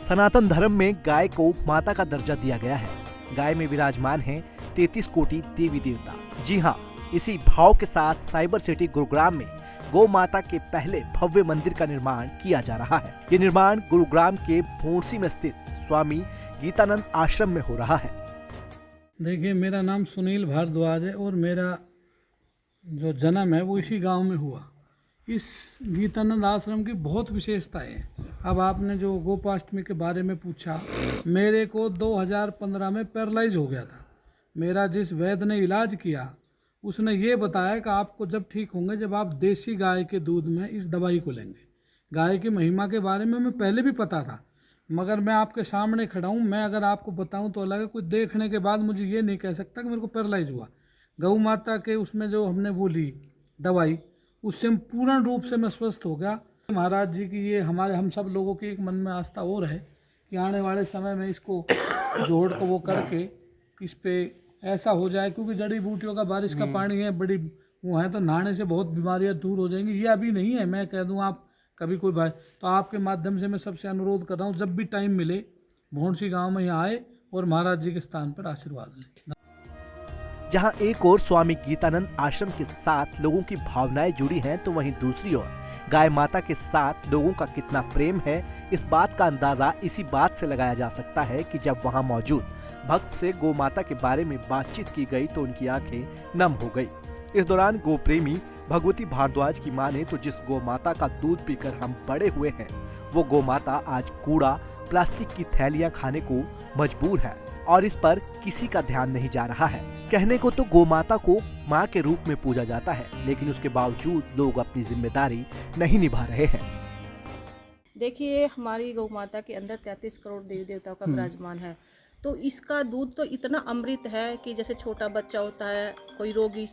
सनातन धर्म में गाय को माता का दर्जा दिया गया है। गाय में विराजमान है 33 कोटि देवी देवता। जी हाँ, इसी भाव के साथ साइबर सिटी गुरुग्राम में गौ माता के पहले भव्य मंदिर का निर्माण किया जा रहा है। ये निर्माण गुरुग्राम के भोंसी में स्थित स्वामी गीतानंद आश्रम में हो रहा है। देखिए, मेरा नाम सुनील भारद्वाज है और मेरा जो जन्म है वो इसी गांव में हुआ। इस गीतानंद आश्रम की बहुत विशेषताएं हैं। अब आपने जो गोपाष्टमी के बारे में पूछा, मेरे को 2015 में पैरालाइज हो गया था। मेरा जिस वैद्य ने इलाज किया उसने ये बताया कि आपको जब ठीक होंगे जब आप देसी गाय के दूध में इस दवाई को लेंगे। गाय की महिमा के बारे में मैं पहले भी पता था, मगर मैं आपके सामने खड़ा हूँ, मैं अगर आपको बताऊँ तो अलग है। कुछ देखने के बाद मुझे ये नहीं कह सकता कि मेरे को पैरालाइज हुआ। गौ माता के उसमें जो हमने वो ली दवाई, उससे पूर्ण रूप से मैं स्वस्थ हो गया। महाराज जी की ये हम सब लोगों की एक मन में आस्था और है कि आने वाले समय में इसको जोड़ को वो करके इस पे ऐसा हो जाए, क्योंकि जड़ी बूटियों का बारिश का पानी है, बड़ी वो है, तो नहाने से बहुत बीमारियां दूर हो जाएंगी। ये अभी नहीं है, मैं कह दूं आप कभी कोई भाई, तो आपके माध्यम से मैं सबसे अनुरोध कर रहा हूँ, जब भी टाइम मिले भोंसी गांव में यहाँ आए और महाराज जी के स्थान पर आशीर्वाद लें। जहां एक ओर स्वामी गीतानंद आश्रम के साथ लोगों की भावनाएं जुड़ी हैं, तो वहीं दूसरी ओर गाय माता के साथ लोगों का कितना प्रेम है, इस बात का अंदाजा इसी बात से लगाया जा सकता है कि जब वहां मौजूद भक्त से गौ माता के बारे में बातचीत की गई तो उनकी आंखें नम हो गई। इस दौरान गो प्रेमी भगवती भारद्वाज की माने तो जिस गौ माता का दूध पीकर हम बड़े हुए हैं, वो गौ माता आज कूड़ा, प्लास्टिक की थैलियां खाने को मजबूर है और इस पर किसी का ध्यान नहीं जा रहा है। कहने को तो गौ माता को माँ के रूप में पूजा जाता है, लेकिन उसके बावजूद लोग अपनी जिम्मेदारी नहीं निभा रहे हैं। देखिए, हमारी गौ माता के अंदर 33 करोड़ देवी देवताओं का विराजमान है, तो इसका दूध तो इतना अमृत है कि जैसे छोटा बच्चा होता है, कोई रोगी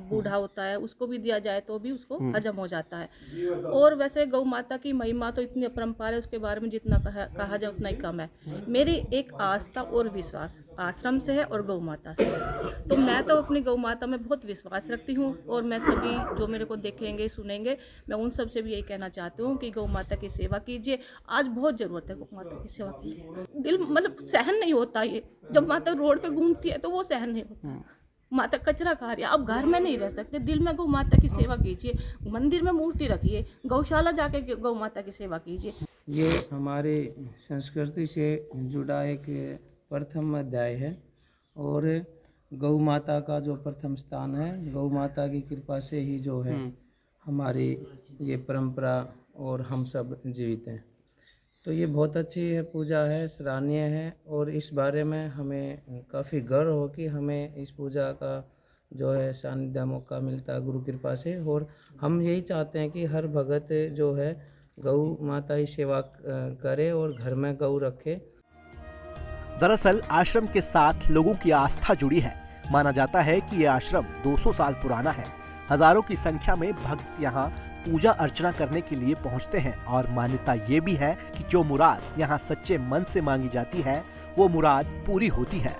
बूढ़ा होता है, उसको भी दिया जाए तो भी उसको हजम हो जाता है। और वैसे गौ माता की महिमा तो इतनी अपरंपार है, उसके बारे में जितना कहा जाए उतना ही कम है। मेरी एक आस्था और विश्वास आश्रम से है और गौ माता से है, तो मैं तो अपनी गौ माता में बहुत विश्वास रखती हूँ। और मैं सभी जो मेरे को देखेंगे सुनेंगे, मैं उन सब से भी यही कहना चाहती हूँ कि गौ माता की सेवा कीजिए। आज बहुत ज़रूरत है गौ माता की सेवा की। दिल मतलब सहन नहीं होता ये, जब माता रोड पे घूमती है तो वो सहन नहीं होता। माता कचरा खा रही है, अब घर में नहीं रह सकते, दिल में गौ माता की सेवा कीजिए, मंदिर में मूर्ति रखिए, गौशाला जाके गौ माता की सेवा कीजिए। ये हमारे संस्कृति से जुड़ा एक प्रथम अध्याय है और गौ माता का जो प्रथम स्थान है, गौ माता की कृपा से ही जो है हमारी ये परंपरा और हम सब जीवित हैं। तो ये बहुत अच्छी है, पूजा है, सराहनीय है और इस बारे में हमें काफ़ी गर्व हो कि हमें इस पूजा का जो है सानिध्य मौका मिलता है गुरु कृपा से। और हम यही चाहते हैं कि हर भगत जो है गौ माता की सेवा करे और घर में गौ रखे। दरअसल आश्रम के साथ लोगों की आस्था जुड़ी है। माना जाता है कि यह आश्रम 200 साल पुराना है। हजारों की संख्या में भक्त यहाँ पूजा अर्चना करने के लिए पहुँचते हैं और मान्यता ये भी है कि जो मुराद यहाँ सच्चे मन से मांगी जाती है वो मुराद पूरी होती है।